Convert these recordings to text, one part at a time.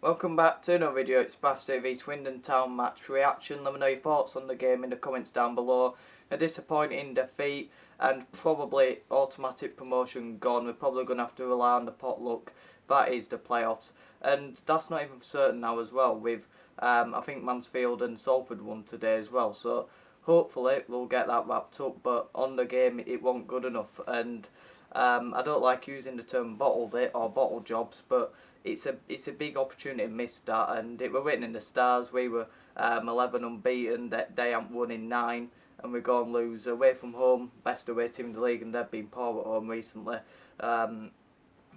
Welcome back to another video. It's Bradford v Swindon Town match reaction. Let me know your thoughts on the game in the comments down below. A disappointing defeat and probably automatic promotion gone. We're probably going to have to rely on the potluck. That is the playoffs, and that's not even certain now as well. With I think Mansfield and Salford won today as well. So hopefully we'll get that wrapped up. But on the game it wasn't good enough, and I don't like using the term bottled it or bottle jobs, but it's a big opportunity missed that, and it were written in the stars. We were 11 unbeaten, they haven't won in 9, and we go and lose away from home, best away team in the league, and they've been poor at home recently.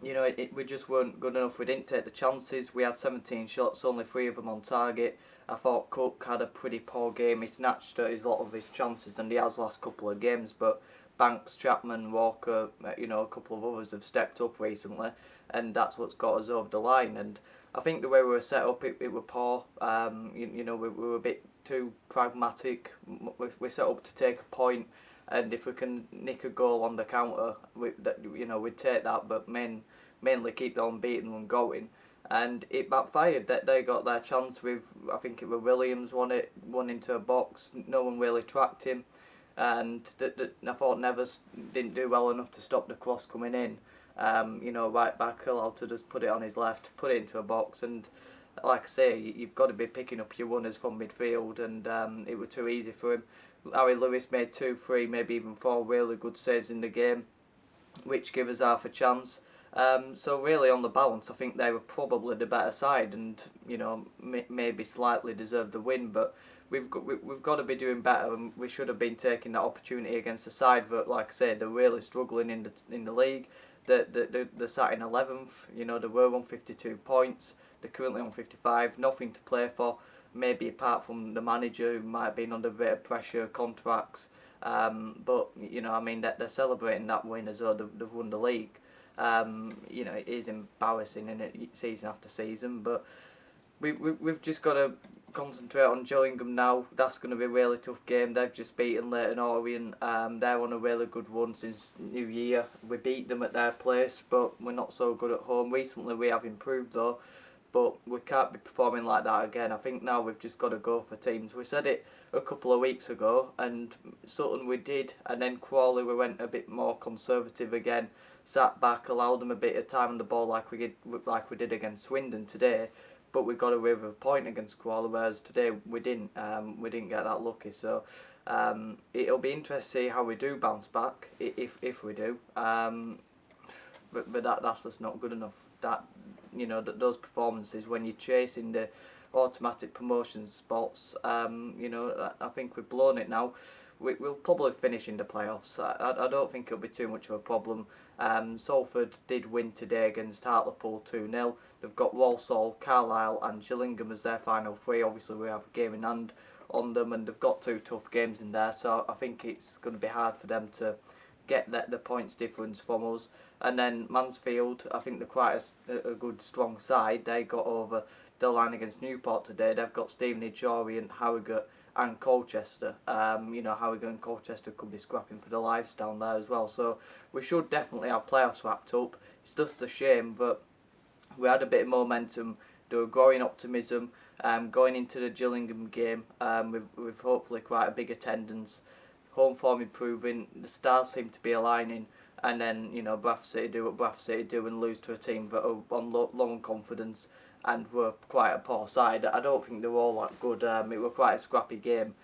We just weren't good enough. We didn't take the chances. We had 17 shots, only 3 of them on target. I thought Cook had a pretty poor game. He snatched a lot of his chances, and he has last couple of games, but Banks, Chapman, Walker, a couple of others have stepped up recently, and that's what's got us over the line. And I think the way we were set up, it were poor. We were a bit too pragmatic. We're set up to take a point, and if we can nick a goal on the counter, we'd take that. But mainly keep the unbeaten one going. And it backfired. That they got their chance with, I think it was Williams won into a box. No one really tracked him, and I thought Nevers didn't do well enough to stop the cross coming in. Right back allowed to just put it on his left, put it into a box, and like I say, you've got to be picking up your runners from midfield, and it was too easy for him. Harry Lewis made 2, 3, maybe even 4 really good saves in the game, which give us half a chance. So really, on the balance, I think they were probably the better side, and maybe slightly deserved the win. But we've got to be doing better, and we should have been taking that opportunity against the side that, like I said, they're really struggling in the league. They're sat in 11th. They were on 52 points. They're currently on 55. Nothing to play for. Maybe apart from the manager, who might have been under a bit of pressure, contracts. But they're celebrating that win as though they've won the league. It is embarrassing in it season after season, but we've just got to concentrate on Gillingham now. That's going to be a really tough game. They've just beaten Leyton Orient. They're on a really good run since New Year. We beat them at their place, but we're not so good at home. Recently we have improved though, but we can't be performing like that again. I think now we've just got to go for teams. We said it a couple of weeks ago, and Sutton we did, and then Crawley we went a bit more conservative again, sat back, allowed them a bit of time on the ball like we did against Swindon today. But we got away with a point against Crawley, whereas today we didn't. We didn't get that lucky. So it'll be interesting to see how we do bounce back, if we do. But that's just not good enough. Those performances when you're chasing the automatic promotion spots. I think we've blown it now. We'll probably finish in the playoffs. I don't think it'll be too much of a problem. Salford did win today against Hartlepool 2-0. They've got Walsall, Carlisle and Gillingham as their final 3. Obviously we have a game in hand on them, and they've got 2 tough games in there, so I think it's going to be hard for them to get the points difference from us. And then Mansfield, I think they're quite a good strong side. They got over the line against Newport today. They've got Stevenage, Orient, Harrogate and Colchester. Harrogate and Colchester could be scrapping for the lives down there as well. So we should definitely have playoffs wrapped up. It's just a shame that we had a bit of momentum. There were growing optimism going into the Gillingham game with hopefully quite a big attendance. Home form improving. The stars seem to be aligning. And then, Bradford City do what Bradford City do and lose to a team that are on low on confidence and were quite a poor side. I don't think they were all that good. It was quite a scrappy game.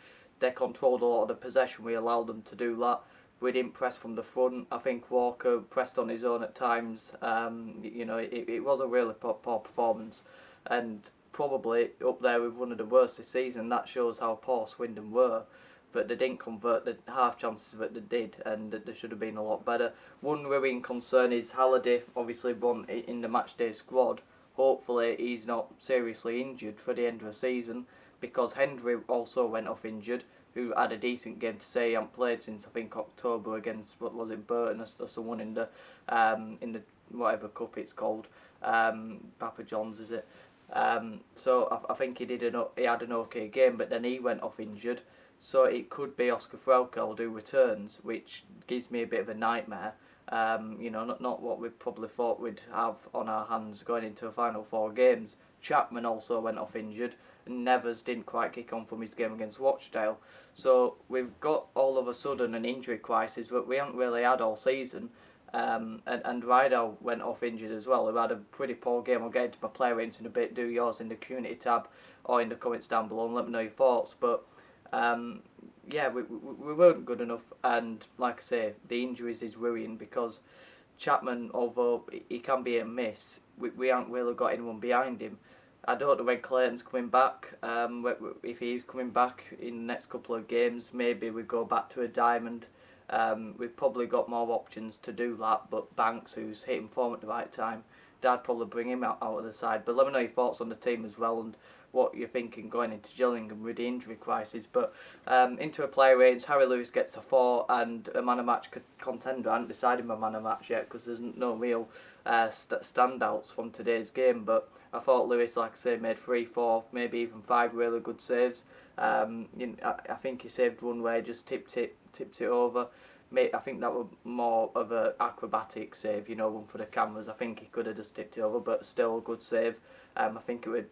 They controlled a lot of the possession. We allowed them to do that. We didn't press from the front. I think Walker pressed on his own at times. It was a really poor performance, and probably up there with one of the worst this season. That shows how poor Swindon were, that they didn't convert the half chances that they did, and that they should have been a lot better. One worrying concern is Halliday, obviously one in the matchday squad. Hopefully he's not seriously injured for the end of the season, because Hendry also went off injured, who had a decent game to say. He hasn't played since I think October against, what was it, Burton or someone in the whatever cup it's called, Papa John's is it. So I think he had an okay game, but then he went off injured. So it could be Oscar Frelkel who returns, which gives me a bit of a nightmare. Not what we probably thought we'd have on our hands going into the final 4 games. Chapman also went off injured, and Nevers didn't quite kick on from his game against Rochdale. So we've got all of a sudden an injury crisis that we haven't really had all season. And Rydell went off injured as well, who had a pretty poor game. I'll get into my player ratings in a bit. Do yours in the community tab or in the comments down below and let me know your thoughts. But we weren't good enough, and like I say, the injuries is worrying because Chapman, although he can be a miss, we haven't really got anyone behind him. I don't know when Clayton's coming back. If he's coming back in the next couple of games, maybe we go back to a diamond. We've probably got more options to do that, but Banks, who's hitting form at the right time, I'd probably bring him out of the side. But let me know your thoughts on the team as well and what you're thinking going into Gillingham with the injury crisis. But into a player range, Harry Lewis gets a 4 and a man of match contender. I haven't decided my man of match yet because there's no real standouts from today's game. But I thought Lewis, like I say, made 3, 4, maybe even 5 really good saves. I think he saved one where he just tipped it over. I think that was more of an acrobatic save, one for the cameras. I think he could have just tipped it over, but still a good save. I think it was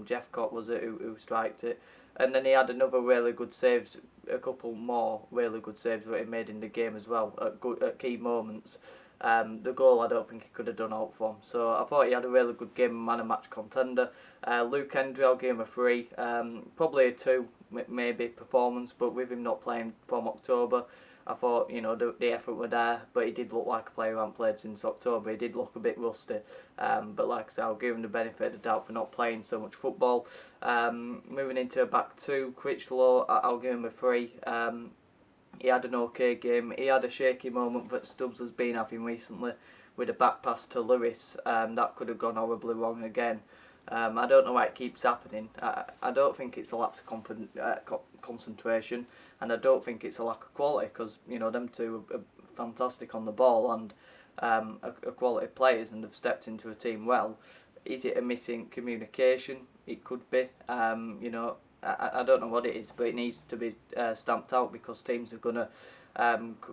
Jeff Cott, was it, who striked it. And then he had another really good saves, a couple more really good saves that he made in the game as well, at key moments. The goal I don't think he could have done out from. So I thought he had a really good game, man of match contender. Luke Hendry, I'll give him a 3. Probably a 2, maybe performance, but with him not playing from October, I thought, the effort were there, but he did look like a player who hadn't played since October. He did look a bit rusty, but like I said, I'll give him the benefit of the doubt for not playing so much football. Moving into a back 2, Critchlow, I'll give him a 3. He had an okay game. He had a shaky moment that Stubbs has been having recently with a back pass to Lewis. That could have gone horribly wrong again. I don't know why it keeps happening. I don't think it's a lack of concentration, and I don't think it's a lack of quality because them two are fantastic on the ball and are quality players and have stepped into a team well. Is it a missing communication? It could be. I don't know what it is, but it needs to be stamped out because teams are going to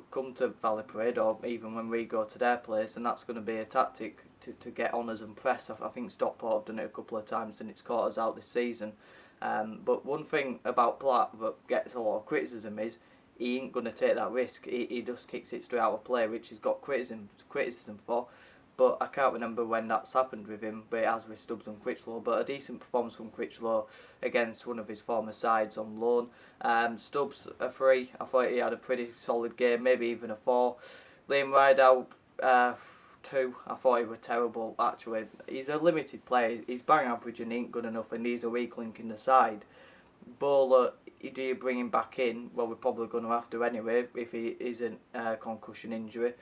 come to Valley Parade or even when we go to their place, and that's going to be a tactic to get honours and press. I think Stockport have done it a couple of times and it's caught us out this season. But one thing about Platt that gets a lot of criticism is he ain't going to take that risk. He just kicks it straight out of play, which he's got criticism for. But I can't remember when that's happened with him, but it has with Stubbs and Critchlow. But a decent performance from Critchlow against one of his former sides on loan. Stubbs a 3. I thought he had a pretty solid game, maybe even a 4. Liam Rydell 2. I thought he was terrible actually. He's a limited player. He's bang average and he ain't good enough, and he's a weak link in the side. Bowler, do you bring him back in? Well, we're probably going to have to anyway if he isn't a concussion injury.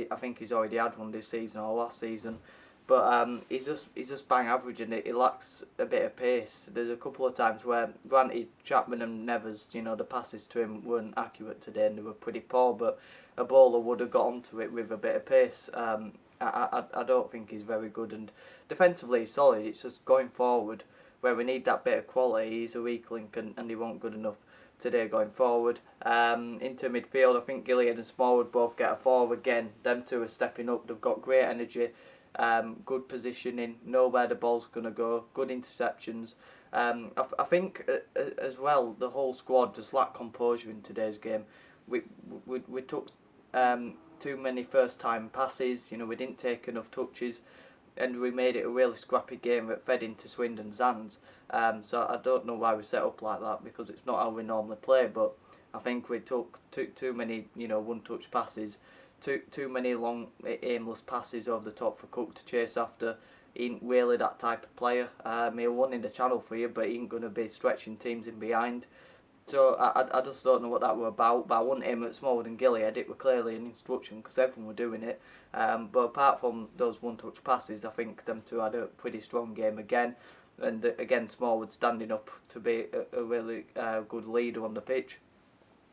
I think he's already had one this season or last season, but he's just bang average and he lacks a bit of pace. There's a couple of times where, granted, Chapman and Nevers, the passes to him weren't accurate today and they were pretty poor, but a bowler would have got onto it with a bit of pace. I don't think he's very good, and defensively he's solid. It's just going forward where we need that bit of quality. He's a weak link and he won't good enough today going forward. Into midfield, I think Gilliard and Smallwood both get a 4 again. Them two are stepping up. They've got great energy, good positioning, know where the ball's going to go, good interceptions. I think as well the whole squad just lacked composure in today's game. We took too many first time passes. We didn't take enough touches, and we made it a really scrappy game that fed into Swindon's hands. So I don't know why we set up like that because it's not how we normally play. But I think we took too many one-touch passes, too many long aimless passes over the top for Cook to chase after. He ain't really that type of player. He'll run in the channel for you, but he ain't going to be stretching teams in behind. So I just don't know what that were about. But I wouldn't aim at Smallwood and Gilliard. It were clearly an instruction because everyone were doing it. But apart from those one-touch passes, I think them two had a pretty strong game again. And again, Smallwood standing up to be a really good leader on the pitch.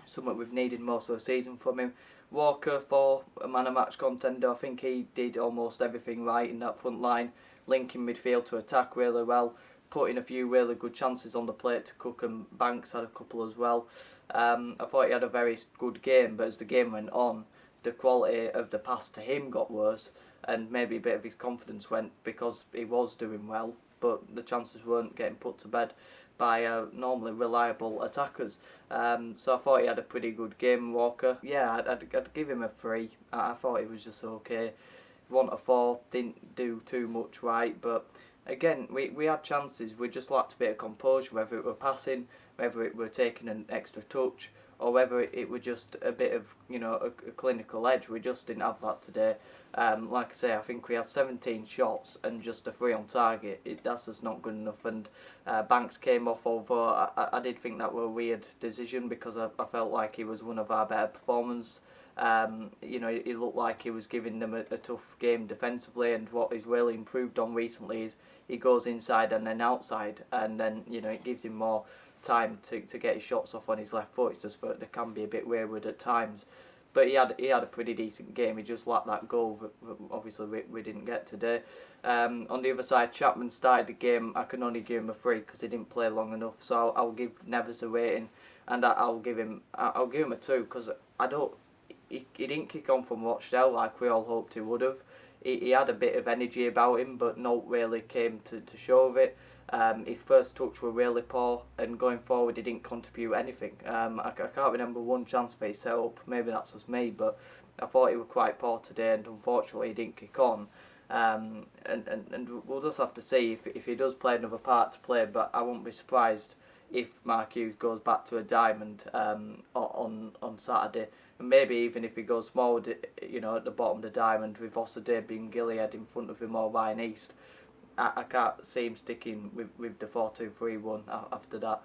Something we've needed most of the season from him. Walker, 4, a man of match contender. I think he did almost everything right in that front line, linking midfield to attack really well, putting a few really good chances on the plate to Cook, and Banks had a couple as well. I thought he had a very good game, but as the game went on, the quality of the pass to him got worse, and maybe a bit of his confidence went because he was doing well, but the chances weren't getting put to bed by normally reliable attackers. So I thought he had a pretty good game, Walker. Yeah, I'd give him a 3. I thought he was just okay. 1 to 4, didn't do too much right, but again, we had chances. We just lacked a bit of composure, whether it were passing, whether it were taking an extra touch, or whether it were just a bit of, a clinical edge. We just didn't have that today. Like I say, I think we had 17 shots and just a 3 on target. That's just not good enough. And Banks came off, although I did think that were a weird decision because I felt like he was one of our better performers. He looked like he was giving them a tough game defensively, and what he's really improved on recently is he goes inside and then outside, and then it gives him more time to get his shots off on his left foot. It's just that they can be a bit wayward at times, but he had a pretty decent game. He just lacked that goal that obviously we didn't get today. On the other side, Chapman started the game. I can only give him a 3 because he didn't play long enough, so I'll give Neves a rating, and I'll give him a 2 because he didn't kick on from Rochdale like we all hoped he would have. He had a bit of energy about him, but no really came to show of it. His first touch were really poor, and going forward he didn't contribute anything. I can't remember one chance for his set up, maybe that's just me, but I thought he was quite poor today, and unfortunately he didn't kick on. And we'll just have to see if he does play another part to play, but I won't be surprised if Mark Hughes goes back to a diamond on Saturday. And maybe even if he goes forward, at the bottom of the diamond with Ossadeh being Gilead in front of him or Ryan East, I can't see him sticking with the 4-2-3-1 after that,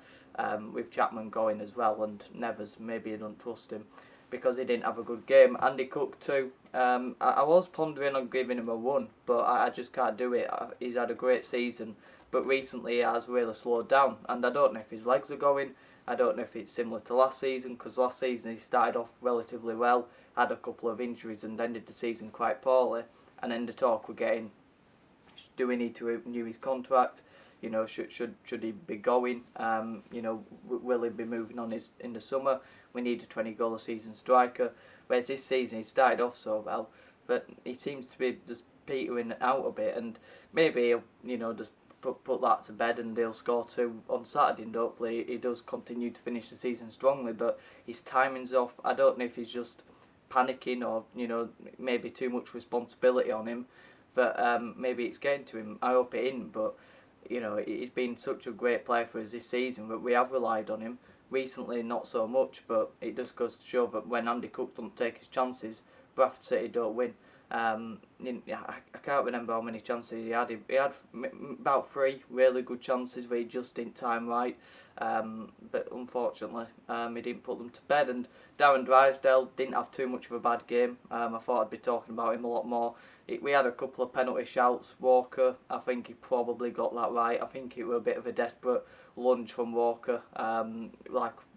with Chapman going as well, and Neves, maybe I don't trust him because he didn't have a good game. Andy Cook too, I was pondering on giving him a 1, but I just can't do it. He's had a great season, but recently he has really slowed down, and I don't know if his legs are going. I don't know if it's similar to last season, because last season he started off relatively well, had a couple of injuries and ended the season quite poorly, and then the talk we're getting, do we need to renew his contract? Should he be going? Will he be moving on in the summer? We need a 20-goal a season striker. Whereas this season he started off so well, but he seems to be just petering out a bit, and maybe he'll just put that to bed and they'll score 2 on Saturday, and hopefully he does continue to finish the season strongly. But his timing's off. I don't know if he's just panicking or maybe too much responsibility on him, but maybe it's getting to him. I hope it isn't, but he's been such a great player for us this season, but we have relied on him. Recently not so much, but it just goes to show that when Andy Cook doesn't take his chances, Bradford City don't win. I can't remember how many chances he had. He had about 3 really good chances where he just didn't time right, but unfortunately he didn't put them to bed. And Darren Drysdale didn't have too much of a bad game. I thought I'd be talking about him a lot more. We had a couple of penalty shouts. Walker, I think he probably got that right. I think it was a bit of a desperate lunge from Walker.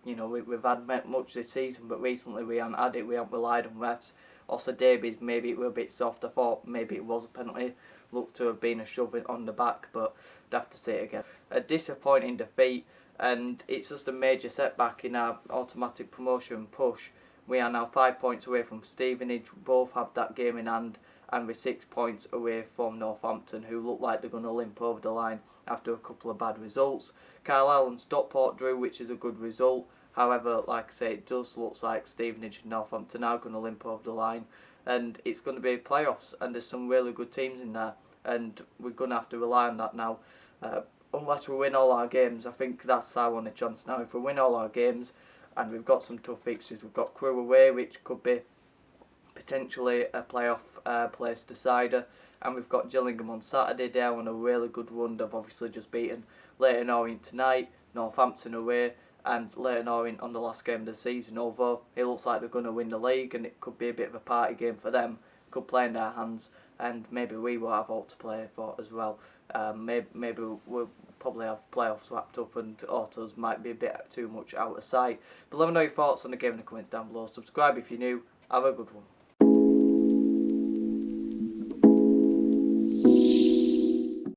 We've had much this season, but recently we haven't had it. We haven't relied on refs. Ossadeh, maybe it was a bit soft. I thought maybe it was a penalty. Looked to have been a shove on the back, but I'd have to say it again. A disappointing defeat, and it's just a major setback in our automatic promotion push. We are now 5 points away from Stevenage. Both have that game in hand, and we're 6 points away from Northampton, who look like they're going to limp over the line after a couple of bad results. Carlisle and Stockport drew, which is a good result. However, like I say, it does look like Stevenage and Northampton are going to limp over the line, and it's going to be playoffs, and there's some really good teams in there, and we're going to have to rely on that now. Unless we win all our games, I think that's our only chance now. If we win all our games, and we've got some tough fixtures, we've got Crewe away, which could be potentially a playoff place decider, and we've got Gillingham on Saturday. They're on a really good run. They've obviously just beaten Leyton Orient tonight, Northampton away, and Leyton Orient on the last game of the season. Although it looks like they're going to win the league, and it could be a bit of a party game for them. Could play in their hands, and maybe we will have all to play for as well. Maybe we'll probably have playoffs wrapped up, and autos might be a bit too much out of sight. But let me know your thoughts on the game in the comments down below. Subscribe if you're new. Have a good one.